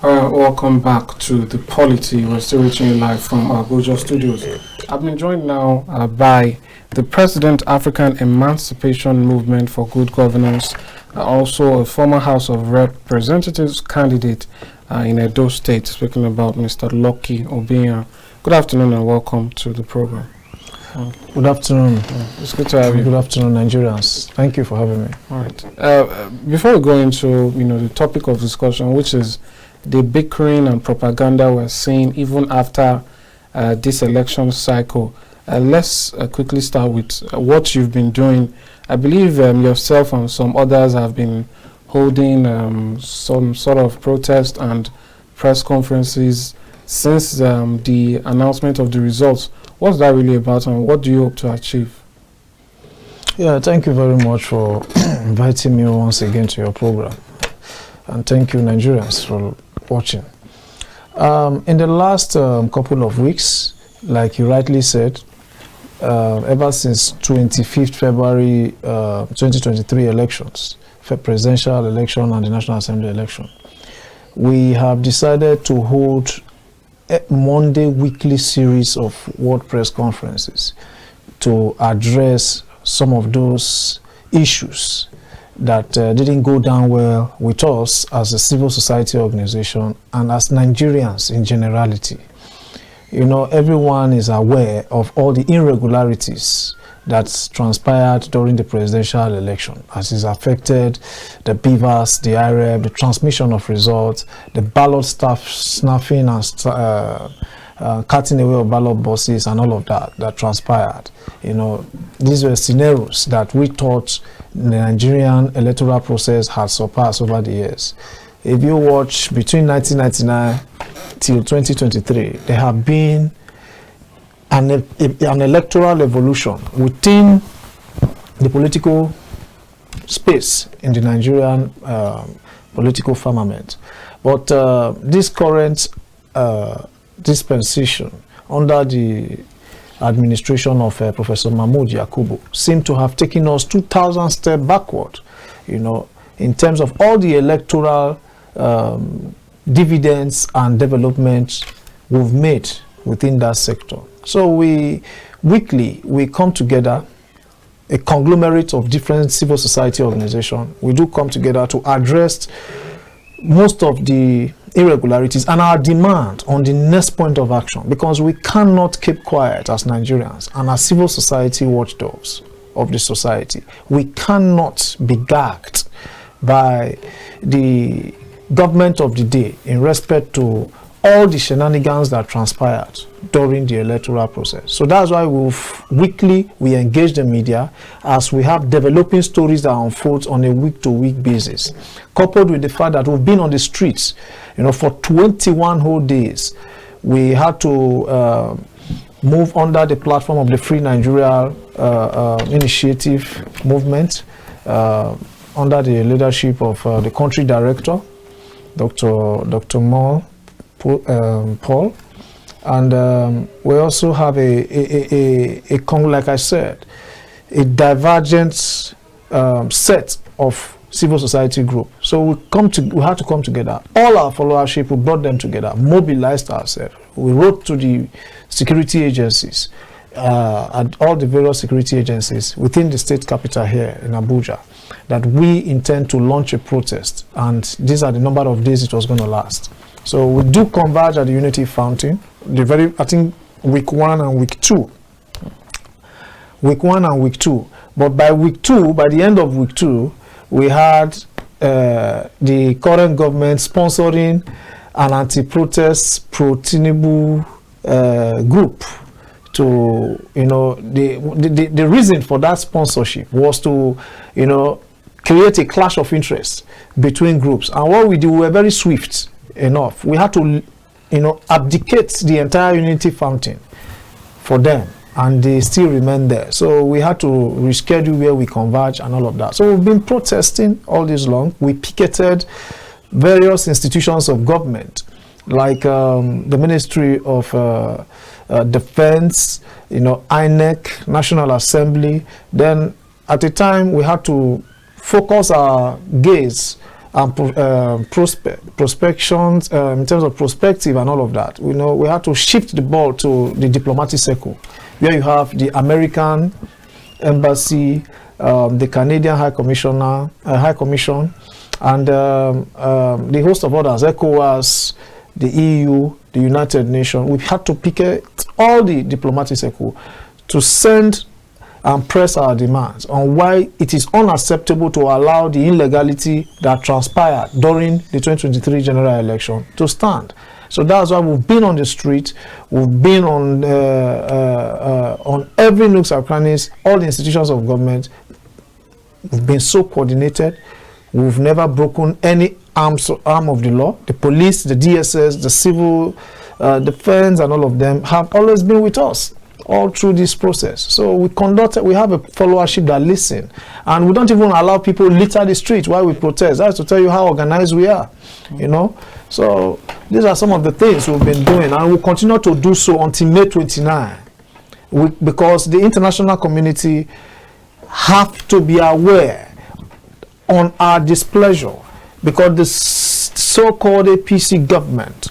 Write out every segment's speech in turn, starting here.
Welcome back to the Polity. We're still reaching you live from our Abuja studios. I've been joined now by the President, African Emancipation Movement for Good Governance, also a former House of Representatives candidate in Edo State, speaking about Mr. Lucky Obiyan. Good afternoon and welcome to the program. Good afternoon. It's good to have you. Good afternoon, Nigerians. Thank you for having me. All right. Before we go into the topic of discussion, which is the bickering and propaganda we're seeing even after this election cycle, let's quickly start with what you've been doing. I believe yourself and some others have been holding some sort of protest and press conferences since the announcement of the results. What's that really about, and what do you hope to achieve? Yeah, thank you very much for inviting me once again to your program. And thank you, Nigerians, for watching. In the last couple of weeks, like you rightly said, ever since 25th February 2023 elections, presidential election and the National Assembly election, we have decided to hold a Monday weekly series of world press conferences to address some of those issues that didn't go down well with us as a civil society organization and as Nigerians in generality. Everyone is aware of all the irregularities that's transpired during the presidential election, as is affected the beavers, the IREB, the transmission of results, the ballot staff snaffing and cutting away of ballot boxes and all of that transpired. These were scenarios that we thought the Nigerian electoral process had surpassed over the years. If you watch between 1999 till 2023, there have been an electoral evolution within the political space in the Nigerian political firmament. But this current dispensation under the administration of Professor Mahmoud Yakubu seemed to have taken us 2,000 steps backward, in terms of all the electoral dividends and developments we've made within that sector. So we come together, a conglomerate of different civil society organizations. We do come together to address most of the irregularities and our demand on the next point of action, because we cannot keep quiet as Nigerians and as civil society watchdogs of the society. We cannot be gagged by the government of the day in respect to all the shenanigans that transpired during the electoral process. So that's why we engage the media as we have developing stories that unfold on a week-to-week basis, coupled with the fact that we've been on the streets, for 21 whole days. We had to move under the platform of the Free Nigeria Initiative movement, under the leadership of the country director, Dr. Paul, and we also have like I said, a divergent set of civil society group. So we had to come together. All our followership, we brought them together, mobilized ourselves. We wrote to the security agencies, and all the various security agencies within the state capital here in Abuja, that we intend to launch a protest, and these are the number of days it was going to last. So we do converge at the Unity Fountain, I think week 1 and week 2. Week 1 and week 2. But by the end of week 2, we had the current government sponsoring an anti-protest pro-Tinubu group. To, the reason for that sponsorship was to, create a clash of interest between groups. And what we did, we were very swift enough. We had to, abdicate the entire Unity Fountain for them, and they still remain there. So we had to reschedule where we converge and all of that. So we've been protesting all this long. We picketed various institutions of government, like the Ministry of Defense, INEC, National Assembly. Then at the time we had to focus our gaze and prospections, in terms of perspective and all of that. We know we have to shift the ball to the diplomatic circle, where you have the American embassy, the Canadian High Commission, and the host of others, ECOWAS, the EU, the United Nations. We had to pick all the diplomatic circle to send and press our demands on why it is unacceptable to allow the illegality that transpired during the 2023 general election to stand. So that's why we've been on the street, we've been on every nooks and crannies, all the institutions of government. We've been so coordinated. We've never broken any arm of the law. The police, the DSS, the civil defense, and all of them have always been with us all through this process. So we have a followership that listen, and we don't even allow people litter the street while we protest. That's to tell you how organized we are, you know. So these are some of the things we've been doing, and we'll continue to do so until May 29, because the international community have to be aware on our displeasure, because the so-called APC government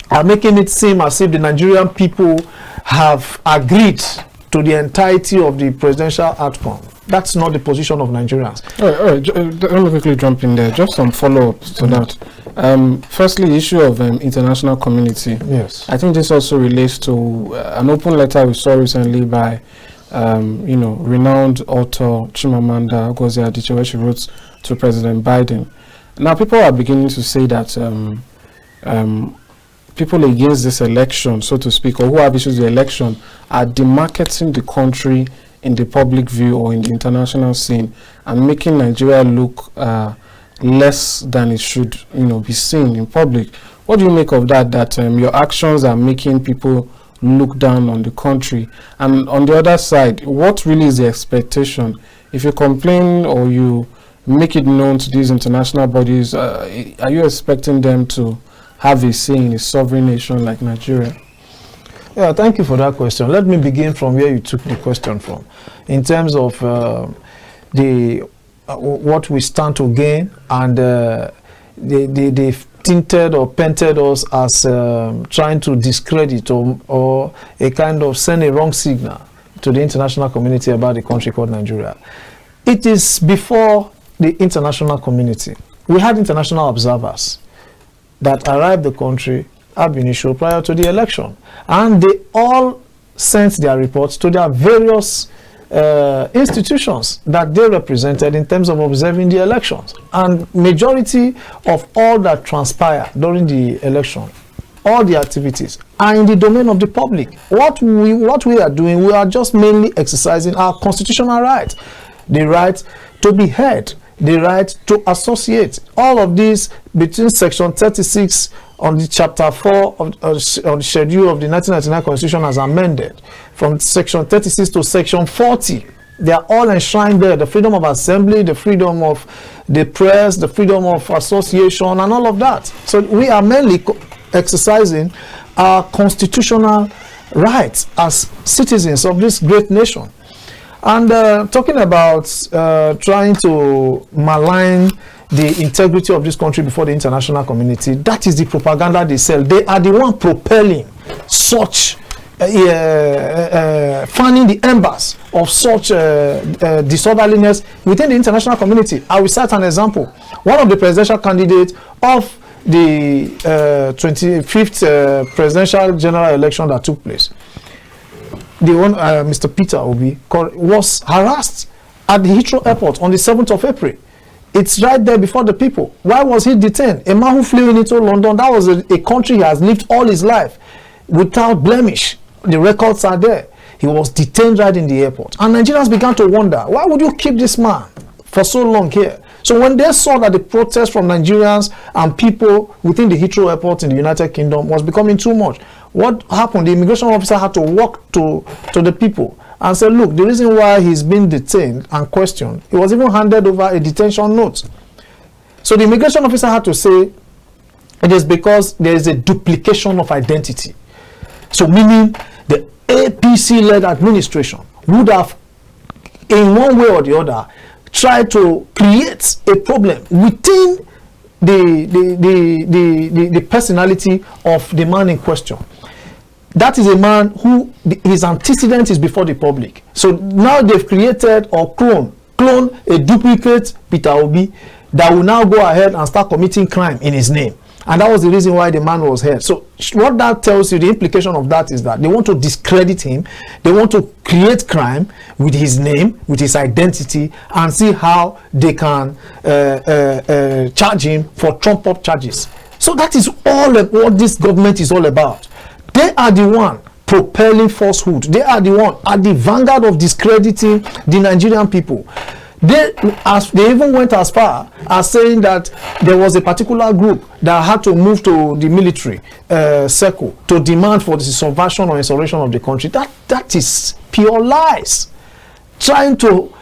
are making it seem as if the Nigerian people have agreed to the entirety of the presidential outcome. That's not the position of Nigerians. All right. Let me quickly jump in there. Just some follow-ups to that. Firstly, issue of international community. Yes. I think this also relates to an open letter we saw recently by renowned author Chimamanda Ngozi Adichie, where she wrote to President Biden. Now, people are beginning to say that people against this election, so to speak, or who have issues with the election, are demarketing the country in the public view or in the international scene and making Nigeria look less than it should, be seen in public. What do you make of that? That your actions are making people look down on the country? And on the other side, what really is the expectation? If you complain or you make it known to these international bodies, are you expecting them to have a say in a sovereign nation like Nigeria? Yeah, thank you for that question. Let me begin from where you took the question from, in terms of what we stand to gain, and they've tinted or painted us as trying to discredit or a kind of send a wrong signal to the international community about the country called Nigeria. It is before the international community. We had international observers that arrived the country ab initio prior to the election, and they all sent their reports to their various institutions that they represented in terms of observing the elections. And majority of all that transpired during the election, all the activities, are in the domain of the public. What we are doing, we are just mainly exercising our constitutional right, the right to be heard, the right to associate. All of these between section 36 on the chapter 4 of the schedule of the 1999 constitution as amended, from section 36 to section 40, they are all enshrined there: the freedom of assembly, the freedom of the press, the freedom of association, and all of that. So we are mainly exercising our constitutional rights as citizens of this great nation. And talking about trying to malign the integrity of this country before the international community, that is the propaganda they sell. They are the one propelling such, fanning the embers of such disorderliness within the international community. I will cite an example. One of the presidential candidates of the 25th presidential general election that took place, the one, Mr. Peter Obi, was harassed at the Heathrow Airport on the 7th of April. It's right there before the people. Why was he detained? A man who flew into London, that was a country he has lived all his life without blemish. The records are there. He was detained right in the airport. And Nigerians began to wonder, why would you keep this man for so long here? So when they saw that the protest from Nigerians and people within the Heathrow Airport in the United Kingdom was becoming too much, what happened? The immigration officer had to walk to the people and say, look, the reason why he's been detained and questioned, he was even handed over a detention note. So the immigration officer had to say, it is because there is a duplication of identity. So meaning the APC-led administration would have, in one way or the other, tried to create a problem within the personality of the man in question. That is a man who his antecedent is before the public. So now they've created or clone a duplicate Peter Obi that will now go ahead and start committing crime in his name. And that was the reason why the man was here. So what that tells you, the implication of that is that they want to discredit him. They want to create crime with his name, with his identity, and see how they can charge him for trump-up charges. So that is all what this government is all about. They are the one propelling falsehood. They are the one at the vanguard of discrediting the Nigerian people. They even went as far as saying that there was a particular group that had to move to the military circle to demand for the subversion or insurrection of the country. That is pure lies. Trying to,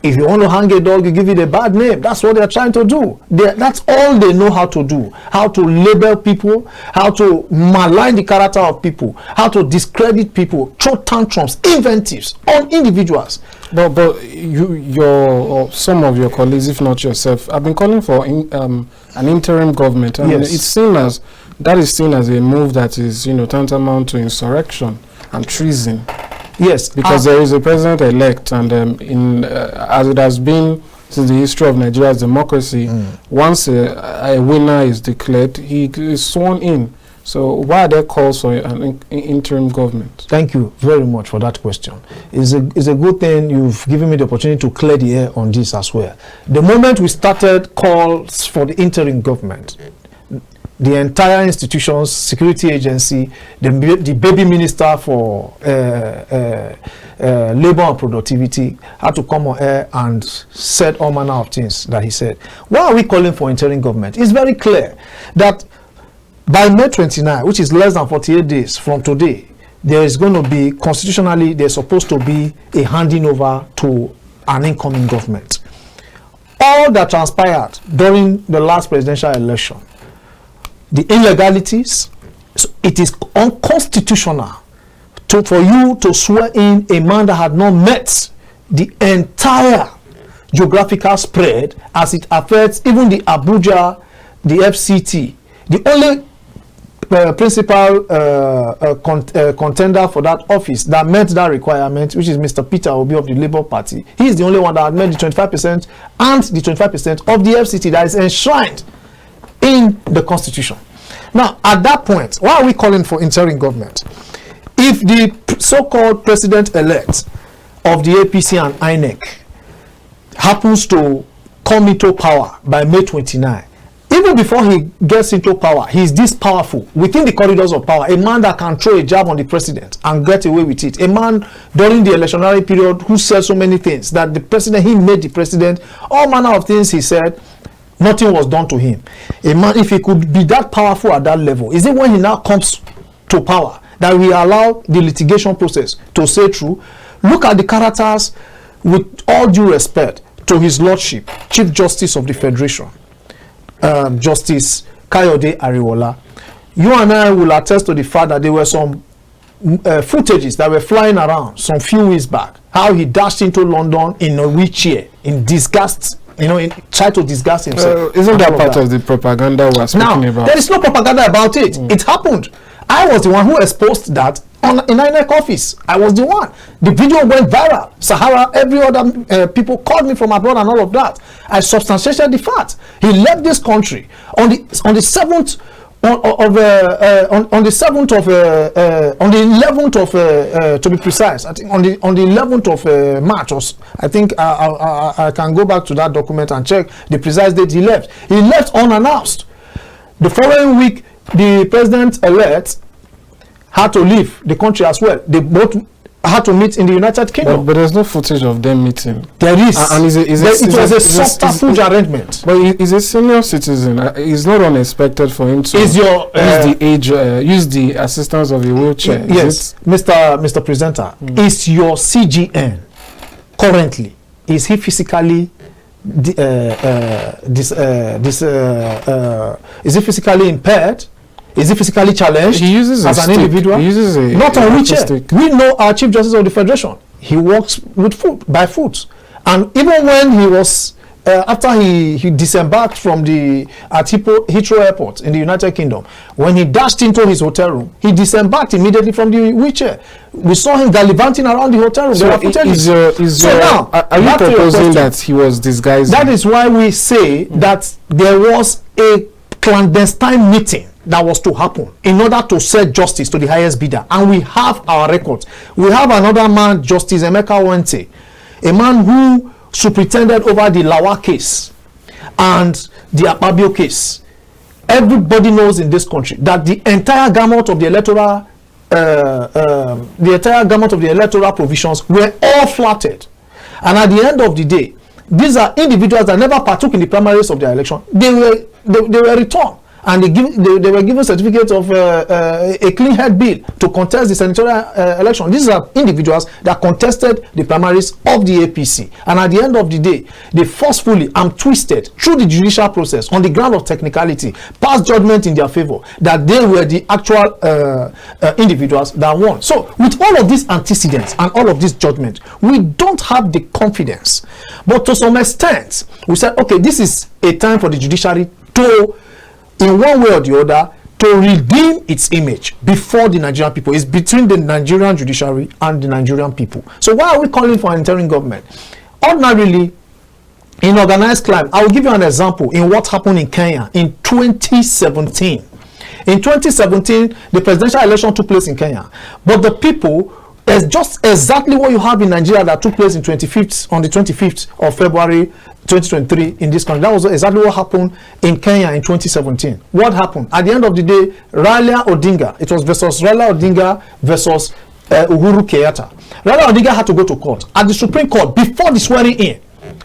if you want to hang a dog, you give it a bad name. That's what they're trying to do. That's all they know how to do. How to label people, how to malign the character of people, how to discredit people, throw tantrums, invectives on individuals. But or some of your colleagues, if not yourself, have been calling for an interim government. I mean, Yes. it's seen as a move that is, tantamount to insurrection and treason. Yes, because there is a president-elect, and as it has been since the history of Nigeria's democracy, once a winner is declared, he is sworn in. So why are there calls for an interim government? Thank you very much for that question. It's a good thing you've given me the opportunity to clear the air on this as well. The moment we started calls for the interim government, the entire institutions, security agency, the baby minister for labor and productivity had to come on air and said all manner of things that he said. Why are we calling for interim government? It's very clear that by May 29, which is less than 48 days from today, there is going to be, constitutionally, there's supposed to be a handing over to an incoming government. All that transpired during the last presidential election, the illegalities, so it is unconstitutional for you to swear in a man that had not met the entire geographical spread as it affects even the Abuja, the FCT. The only principal contender for that office that met that requirement, which is Mr. Peter Obi of the Labour Party. He is the only one that had met the 25% and the 25% of the FCT that is enshrined in the Constitution. Now, at that point, why are we calling for interim government? If the so-called president-elect of the APC and INEC happens to come into power by May 29, even before he gets into power, he's this powerful within the corridors of power, a man that can throw a jab on the president and get away with it, a man during the electionary period who said so many things that the president, he made the president, all manner of things he said, nothing was done to him. A man, if he could be that powerful at that level, is it when he now comes to power that we allow the litigation process to say through? Look at the characters, with all due respect to his lordship, Chief Justice of the Federation, Justice Kayode Ariwola. You and I will attest to the fact that there were some footages that were flying around some few weeks back, how he dashed into London in a wheelchair, in disgust, tried to disgust himself. Isn't that part of the propaganda we're speaking about? There is no propaganda about it. It happened. I was the one who exposed that in INEC office. I was the one. The video went viral. Sahara, every other people called me from abroad and all of that. I substantiated the fact. He left this country on the 7th on the 11th of to be precise, I think on the 11th of March, I think I can go back to that document and check the precise date he left. He left unannounced. The following week, the president-elect had to leave the country as well. They both had to meet in the United Kingdom. But there's no footage of them meeting. There is. And it was a subterfuge arrangement. But he's a senior citizen. It's not unexpected for him to use the assistance of a wheelchair. Yes, Mr. Presenter, is your CGN currently, is he physically is he physically impaired? Is he physically challenged? He uses as an individual? He uses not on wheelchair. We know our Chief Justice of the Federation. He walks with by foot. And even when he was after he disembarked from at Heathrow Airport in the United Kingdom, when he dashed into his hotel room, he disembarked immediately from the wheelchair. We saw him gallivanting around the hotel room. So now, are you proposing that he was disguised? That is why we say that there was a clandestine meeting that was to happen in order to set justice to the highest bidder, and we have our records. We have another man, Justice Emeka Wente, a man who superintended over the Lawa case and the Akpabio case. Everybody knows in this country that the entire gamut of the electoral provisions were all flouted, and at the end of the day, these are individuals that never partook in the primaries of their election. They were returned, and they were given certificates of a clean head bill to contest the senatorial election. These are individuals that contested the primaries of the APC, and at the end of the day, they forcefully and twisted through the judicial process on the ground of technicality, passed judgment in their favor that they were the actual individuals that won. So with all of these antecedents and all of this judgment, we don't have the confidence. But to some extent, we said, okay, this is a time for the judiciary to, in one way or the other, to redeem its image before the Nigerian people. It's between the Nigerian judiciary and the Nigerian people. So why are we calling for an interim government? Ordinarily, in organized crime, I will give you an example in what happened in Kenya in 2017. In 2017, the presidential election took place in Kenya, but the people, it's just exactly what you have in Nigeria that took place on the 25th of February 2023 in this country. That was exactly what happened in Kenya in 2017. What happened? At the end of the day, Raila Odinga, it was versus Raila Odinga versus Uhuru Kenyatta. Raila Odinga had to go to court. At the Supreme Court, before the swearing in,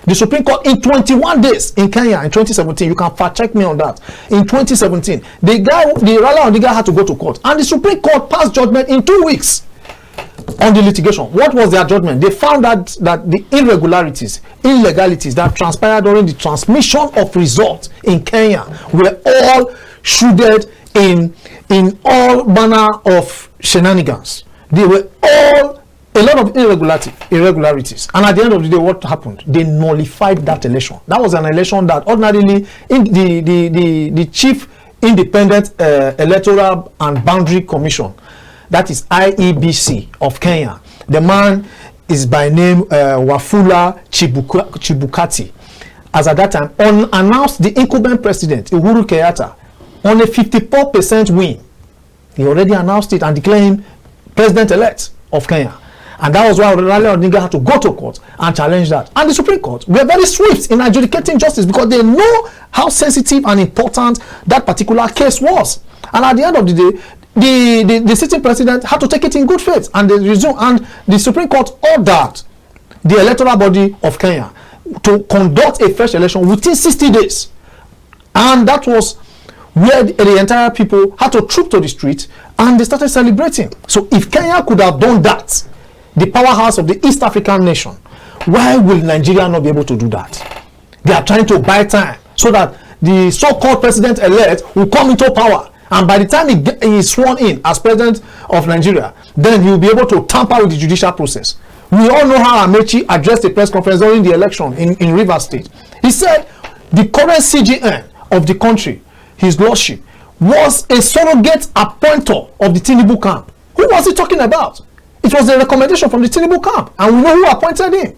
the Supreme Court in 21 days in Kenya in 2017, you can fact check me on that. In 2017, the Raila Odinga had to go to court, and the Supreme Court passed judgment in 2 weeks on the litigation. What was their judgment? They found that the illegalities that transpired during the transmission of results in Kenya were all shrouded in all manner of shenanigans. They were all a lot of irregularities. And at the end of the day, what happened? They nullified that election. That was an election that ordinarily in the Chief Independent Electoral and Boundary Commission, that is IEBC of Kenya. The man is by name Wafula Chebukati. As at that time, announced the incumbent president, Uhuru Kenyatta, on a 54% win. He already announced it and declared him president-elect of Kenya. And that was why Raila Odinga had to go to court and challenge that. And the Supreme Court were very swift in adjudicating justice because they know how sensitive and important that particular case was. And at the end of the day, the sitting president had to take it in good faith, and they resumed, and the Supreme Court ordered the electoral body of Kenya to conduct a fresh election within 60 days. And that was where the entire people had to troop to the street, and they started celebrating. So if Kenya could have done that, the powerhouse of the East African nation, why will Nigeria not be able to do that? They are trying to buy time so that the so-called president-elect will come into power. And by the time he is sworn in as president of Nigeria, then he will be able to tamper with the judicial process. We all know how Amechi addressed a press conference during the election in Rivers State. He said the current CGN of the country, his lordship, was a surrogate appointer of the Tinubu camp. Who was he talking about? It was a recommendation from the Tinubu camp, and we know who appointed him,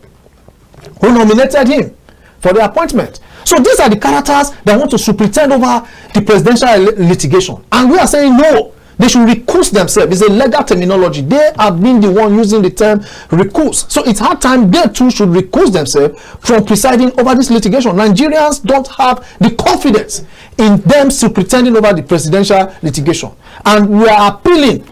who nominated him for the appointment. So these are the characters that want to superintend over the presidential litigation. And we are saying no, they should recuse themselves. It's a legal terminology. They have been the one using the term recuse. So it's hard time they too should recuse themselves from presiding over this litigation. Nigerians don't have the confidence in them superintending over the presidential litigation. And we are appealing.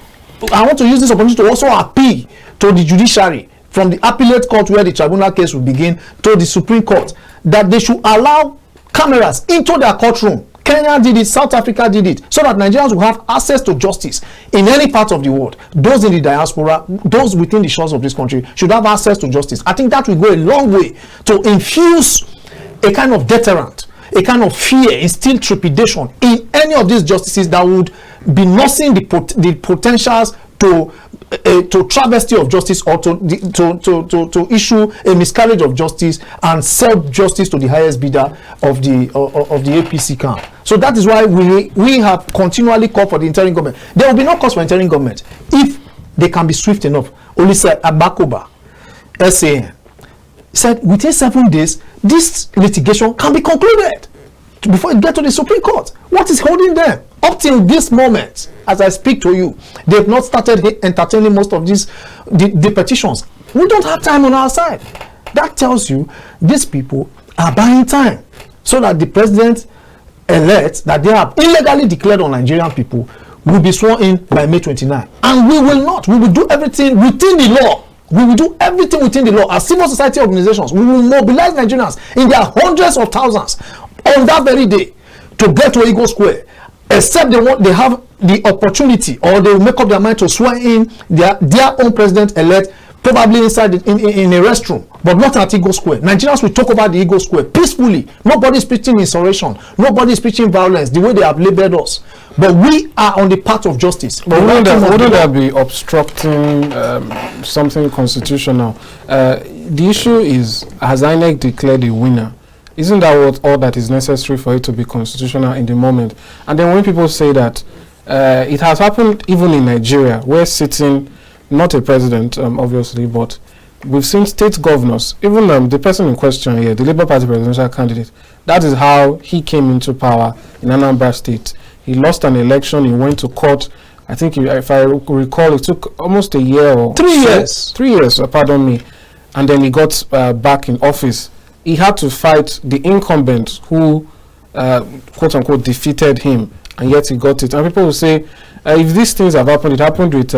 I want to use this opportunity to also appeal to the judiciary from the appellate court where the tribunal case will begin to the Supreme Court, that they should allow cameras into their courtroom. Kenya did it, South Africa did it, so that Nigerians will have access to justice in any part of the world. Those in the diaspora, those within the shores of this country should have access to justice. I think that will go a long way to infuse a kind of deterrent, a kind of fear, instill trepidation in any of these justices that would be nursing the potentials to travesty of justice, or to issue a miscarriage of justice and sell justice to the highest bidder of the APC camp. So that is why we have continually called for the interim government. There will be no cause for interim government if they can be swift enough. Only said Abakoba, SAN, said within 7 days this litigation can be concluded before it gets to the Supreme Court. What is holding them up till this moment? As I speak to you, they have not started entertaining most of these the petitions. We don't have time on our side. That tells you these people are buying time so that the president-elect that they have illegally declared on Nigerian people will be sworn in by May 29. And we will not. We will do everything within the law. We will do everything within the law. As civil society organizations, we will mobilize Nigerians in their hundreds of thousands on that very day to get to Eagle Square, except they have the opportunity, or they will make up their mind to swear in their own president-elect, probably inside in a restroom, but not at Eagle Square. Nigerians will talk about the Eagle Square peacefully. Nobody is preaching insurrection. Nobody is preaching violence the way they have labeled us. But we are on the path of justice. But wouldn't that be obstructing something constitutional? The issue is, has INEC declared a winner? Isn't that all that is necessary for it to be constitutional in the moment? And then when people say that it has happened even in Nigeria, where sitting, not a president, obviously, but we've seen state governors, even the person in question here, the Labour Party presidential candidate, that is how he came into power in Anambra State. He lost an election, he went to court. I think, if I recall, it took almost a year or 3 years. 3 years, pardon me. And then he got back in office. He had to fight the incumbent who, quote unquote, defeated him, and yet he got it. And people will say, if these things have happened, it happened with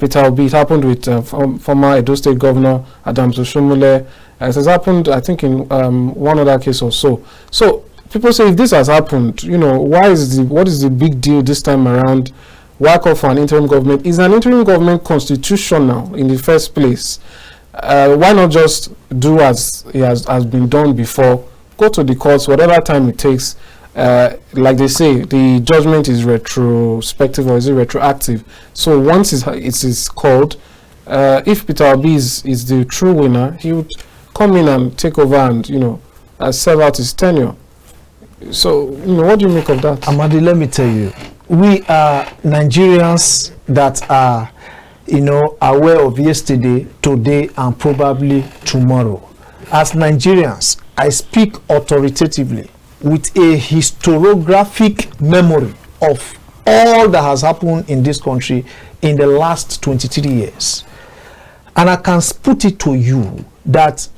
Peter Obi, it happened with former Edo State Governor Adams Oshomole. It has happened, I think, in one other case or so. So people say, if this has happened, what is the big deal this time around? Why call for an interim government? Is an interim government constitutional in the first place? Why not just do as it has been done before? Go to the courts, whatever time it takes. Like they say, the judgment is retrospective, or is it retroactive? So once it is called, if Peter Obi is the true winner, he would come in and take over and serve out his tenure. So what do you make of that? Amadi, let me tell you, we are Nigerians that are aware of yesterday, today, and probably tomorrow. As Nigerians, I speak authoritatively with a historiographic memory of all that has happened in this country in the last 23 years. And I can put it to you that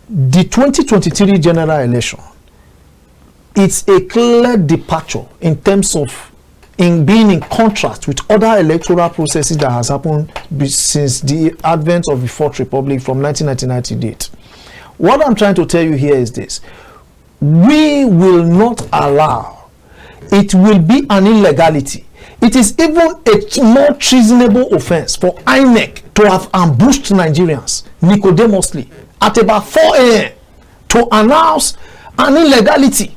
the 2023 general election, it's a clear departure in terms of being in contrast with other electoral processes that has happened since the advent of the Fourth Republic from 1999 to date. What I'm trying to tell you here is this: we will not allow, it will be an illegality. It is even a more treasonable offense for INEC to have ambushed Nigerians nicodemously at about 4 a.m. to announce an illegality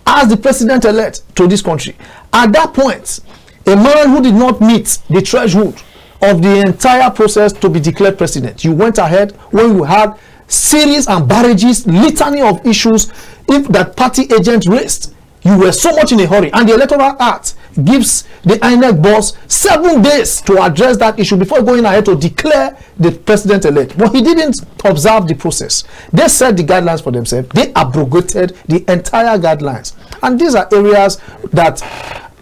as the president-elect to this country. At that point, a man who did not meet the threshold of the entire process to be declared president, you went ahead when you had series and barrages, litany of issues that party agent raised. You were so much in a hurry, and the Electoral Act gives the INEC boss 7 days to address that issue before going ahead to declare the president-elect. But he didn't observe the process. They set the guidelines for themselves. They abrogated the entire guidelines. And these are areas that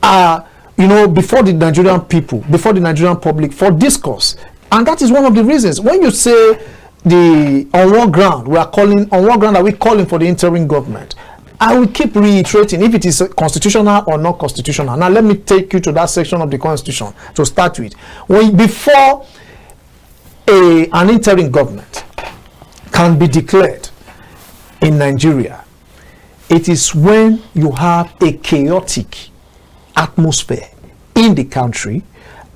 are, before the Nigerian people, before the Nigerian public, for discourse. And that is one of the reasons. When you say on what ground are we calling for the interim government, I will keep reiterating if it is constitutional or not constitutional. Now let me take you to that section of the Constitution to start with. Before an interim government can be declared in Nigeria, it is when you have a chaotic atmosphere in the country,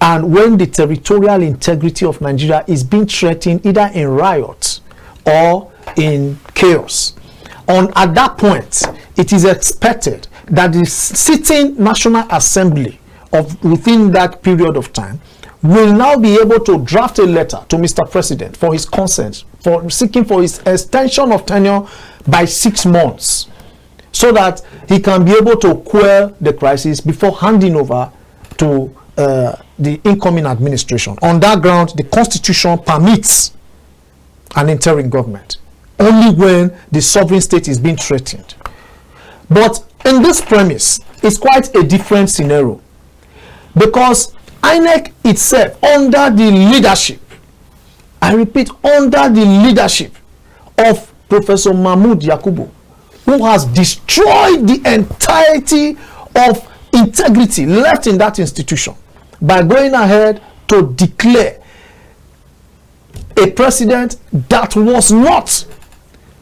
and when the territorial integrity of Nigeria is being threatened either in riots or in chaos. At that point, it is expected that the sitting National Assembly within that period of time will now be able to draft a letter to Mr. President for his consent, for seeking for his extension of tenure by 6 months, so that he can be able to quell the crisis before handing over to the incoming administration. On that ground, the Constitution permits an interim government only when the sovereign state is being threatened. But in this premise, it's quite a different scenario, because INEC itself, under the leadership, I repeat, under the leadership of Professor Mahmoud Yakubu, who has destroyed the entirety of integrity left in that institution by going ahead to declare a president that was not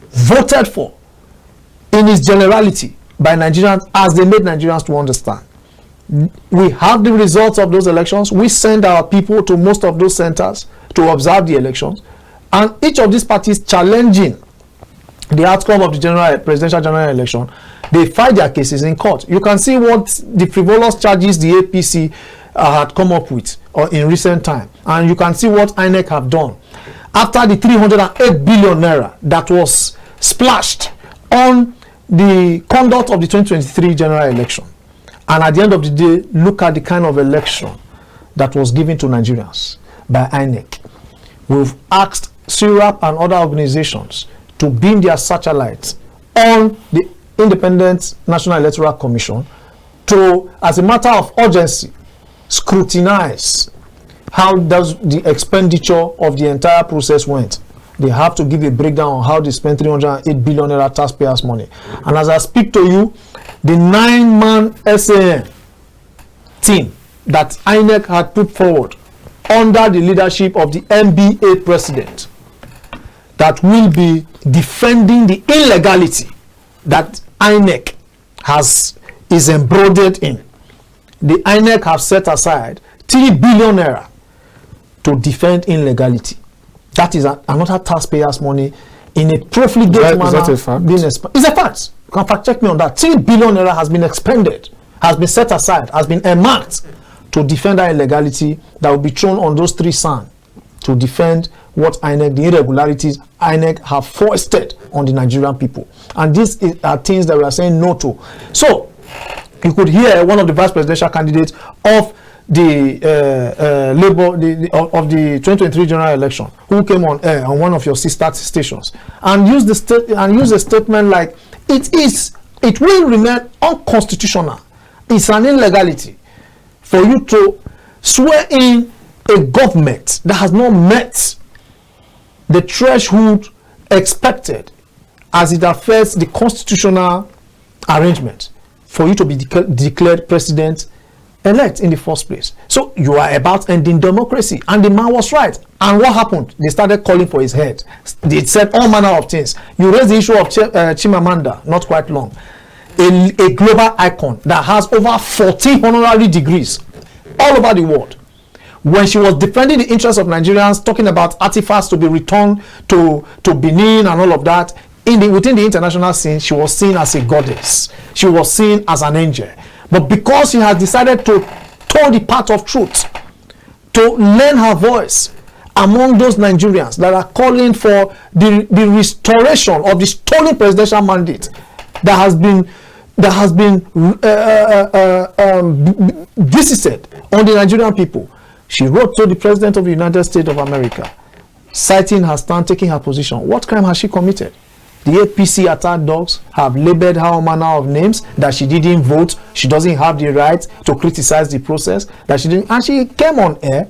voted for in its generality by Nigerians, as they made Nigerians to understand. We have the results of those elections. We send our people to most of those centers to observe the elections, and each of these parties challenging the outcome of the presidential general election, they fight their cases in court. You can see what the frivolous charges the APC had come up with in recent time, and you can see what INEC have done after the 308 billion naira that was splashed on the conduct of the 2023 general election. And at the end of the day, look at the kind of election that was given to Nigerians by INEC. We've asked SIRAP and other organizations to beam their satellites on the Independent National Electoral Commission to, as a matter of urgency, scrutinize how does the expenditure of the entire process went. They have to give a breakdown on how they spent 308 billion naira taxpayers' money. And as I speak to you, the 9-man SAN team that INEC had put forward under the leadership of the NBA president, that will be defending the illegality that INEC is embroidered in. The INEC have set aside 3 billion naira to defend illegality. That is another taxpayers' money in a profligate manner. Is that a fact? It's a fact. You can fact check me on that. 3 billion naira has been expended, has been set aside, has been earmarked to defend that illegality that will be thrown on those 3 SAN to defend what INEC, the irregularities INEC have foisted on the Nigerian people. And these are things that we are saying no to. So you could hear one of the vice presidential candidates of the of the 2023 general election, who came on air on one of your sister stations and used a statement like, it will remain unconstitutional, it's an illegality for you to swear in a government that has not met the threshold expected as it affects the constitutional arrangement for you to be declared president-elect in the first place. So you are about ending democracy, and the man was right. And what happened? They started calling for his head. They said all manner of things. You raised the issue of Chimamanda not quite long, a global icon that has over 14 honorary degrees all over the world. When she was defending the interests of Nigerians, talking about artifacts to be returned to Benin and all of that, within the international scene, she was seen as a goddess. She was seen as an angel. But because she has decided to toe the path of truth, to lend her voice among those Nigerians that are calling for the restoration of the stolen presidential mandate that has been visited on the Nigerian people, she wrote to the President of the United States of America, citing her stand, taking her position. What crime has she committed? The APC attack dogs have labeled her all manner of names, that she didn't vote, she doesn't have the right to criticize the process, that she didn't, and she came on air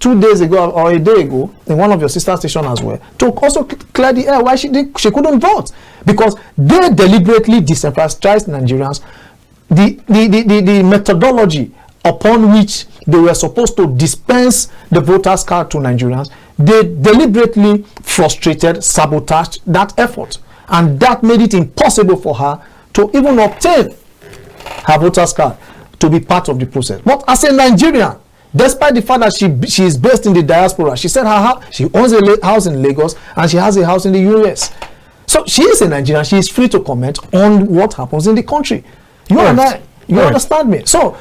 2 days ago or a day ago in one of your sister stations as well to also clear the air why she couldn't vote, because they deliberately disenfranchised Nigerians. The methodology upon which they were supposed to dispense the voters' card to Nigerians, they deliberately frustrated, sabotaged that effort, and that made it impossible for her to even obtain her voters' card to be part of the process. But as a Nigerian, despite the fact that she is based in the diaspora, she said she owns a house in Lagos and she has a house in the US. So she is a Nigerian. She is free to comment on what happens in the country. You and I, you understand me? So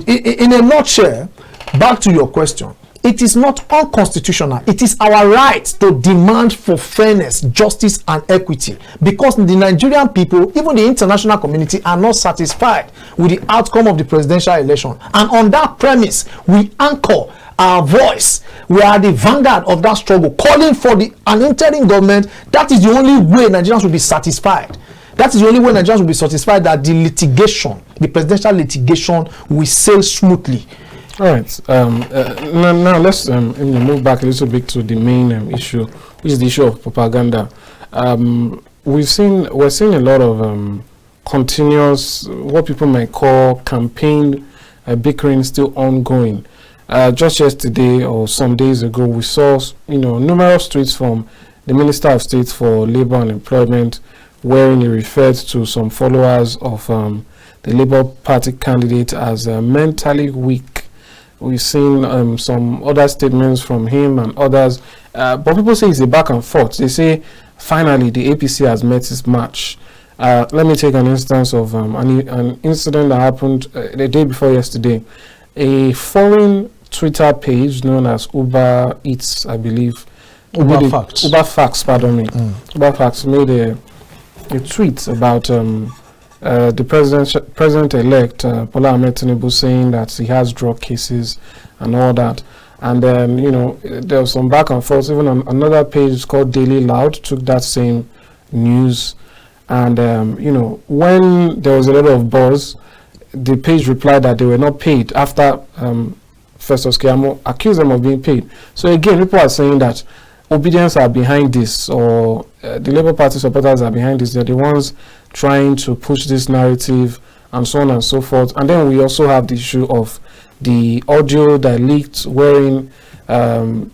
in a nutshell, back to your question, It is not unconstitutional. It is our right to demand for fairness, justice, and equity, because the Nigerian people, even the international community, are not satisfied with the outcome of the presidential election. And on that premise, we anchor our voice. We are the vanguard of that struggle, calling for an interim government. That is the only way Nigerians will be satisfied. That is the only way Nigerians will be satisfied that the litigation, the presidential litigation, will sail smoothly. All right. Now let's move back a little bit to the main issue, which is the issue of propaganda. We're seeing a lot of continuous, what people might call campaign bickering, still ongoing. Just yesterday or some days ago, we saw numerous tweets from the Minister of State for Labour and Employment, wherein he referred to some followers of the Labour Party candidate as mentally weak. We've seen some other statements from him and others, but people say it's a back and forth. They say finally the APC has met its match. Let me take an instance of an incident that happened the day before yesterday. A foreign Twitter page known as Uber Eats, I believe, Uber Facts, Uber Facts made a tweet about the president-elect Bola Ahmed Tinubu, saying that he has drug cases and all that. And then there was some back and forth. Even on another page called Daily Loud took that same news, and when there was a lot of buzz, the page replied that they were not paid after Festus Keyamo accused them of being paid. So again, people are saying that obedience are behind this, or the Labour Party supporters are behind this. They're the ones trying to push this narrative and so on and so forth. And then we also have the issue of the audio that leaked, wherein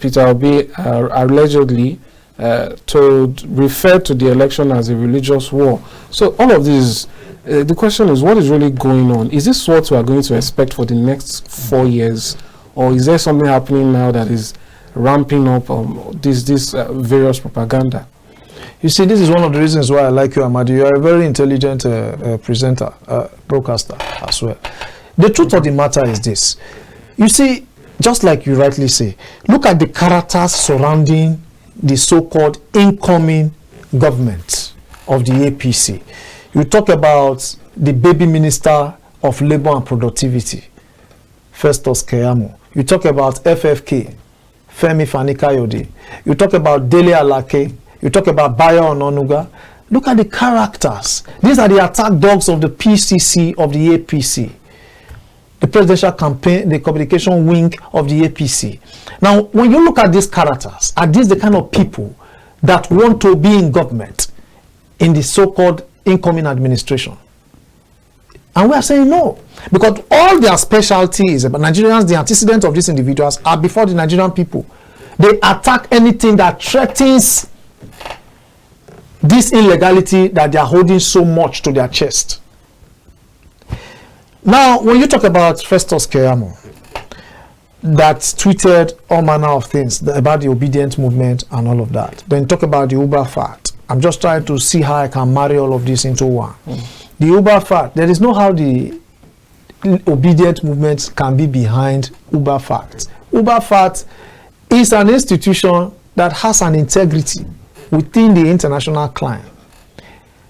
Peter Obi allegedly referred to the election as a religious war. So all of this, the question is, what is really going on? Is this what we are going to expect for the next 4 years, or is there something happening now that is ramping up this various propaganda? You see, this is one of the reasons why I like you, Amadi. You are a very intelligent presenter, broadcaster as well. The truth of the matter is this. You see, just like you rightly say, look at the characters surrounding the so-called incoming government of the APC. You talk about the baby minister of Labour and Productivity, Festus Keyamo. You talk about FFK, Femi Fani-Kayode. You talk about Dele Alake. You talk about Bayo Ononuga. Look at the characters. These are the attack dogs of the PCC of the APC. The presidential campaign, the communication wing of the APC. Now, when you look at these characters, are these the kind of people that want to be in government in the so-called incoming administration? And we are saying no, because all their specialties about Nigerians, the antecedents of these individuals are before the Nigerian people. They attack anything that threatens this illegality that they are holding so much to their chest. Now, when you talk about Festus Keyamo, that tweeted all manner of things about the obedient movement and all of that, then talk about the Uber fact. I'm just trying to see how I can marry all of this into one. The Uber fact, there is no how the obedient movement can be behind Uber fact. Uber fact is an institution that has an integrity within the international climb.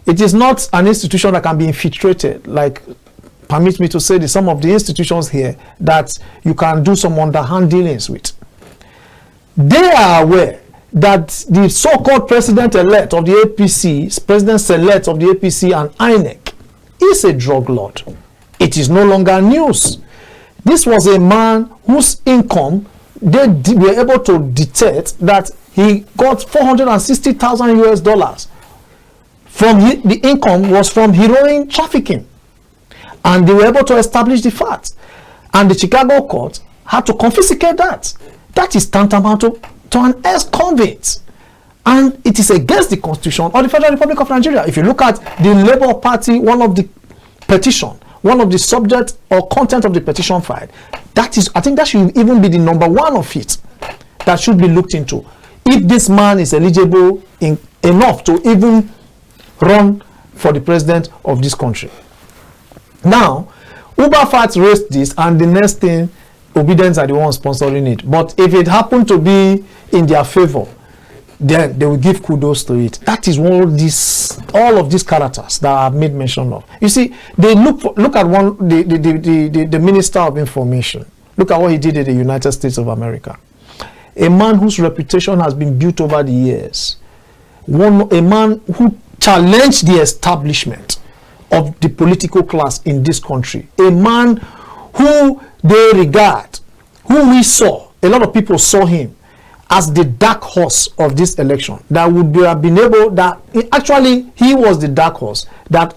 It is not an institution that can be infiltrated, like, permit me to say this, some of the institutions here that you can do some underhand dealings with. They are aware that the so-called president-elect of the APC, president-elect of the APC and INEC is a drug lord. It is no longer news. This was a man whose income, they were able to detect that he got $460,000 from the income was from heroin trafficking. And they were able to establish the fact. And the Chicago court had to confiscate that. That is tantamount to an ex-convict. And it is against the Constitution of the Federal Republic of Nigeria. If you look at the Labour Party, one of the petition, one of the subject or content of the petition file, that is, I think that should even be the number one of it that should be looked into. If this man is eligible enough to even run for the president of this country. Now, Uber Facts raised this, and the next thing, Obedience are the ones sponsoring it. But if it happened to be in their favor, then they will give kudos to it. That is all of these characters that I've made mention of. You see, they look at the Minister of Information. Look at what he did in the United States of America. A man whose reputation has been built over the years. A man who challenged the establishment of the political class in this country. A man who they regard, who we saw, a lot of people saw him as the dark horse of this election, that would have been able, that actually he was the dark horse that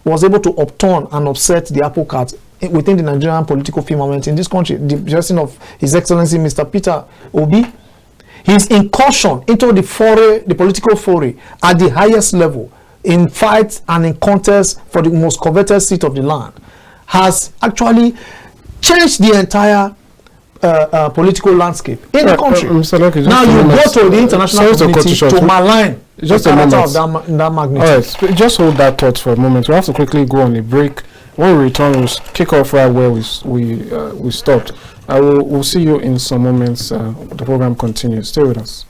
was able to upturn and upset the apple cart within the Nigerian political firmament in this country. The person of His Excellency Mr. Peter Obi, his incursion into the political foray at the highest level in fights and in contests for the most coveted seat of the land has actually changed the entire political landscape in the country. Now you go to the international community to malign just a moment of that magnitude. All right, just hold that thought for a moment. We have to quickly go on a break. When we return, we'll kick off right where we stopped. We'll see you in some moments. The program continues. Stay with us.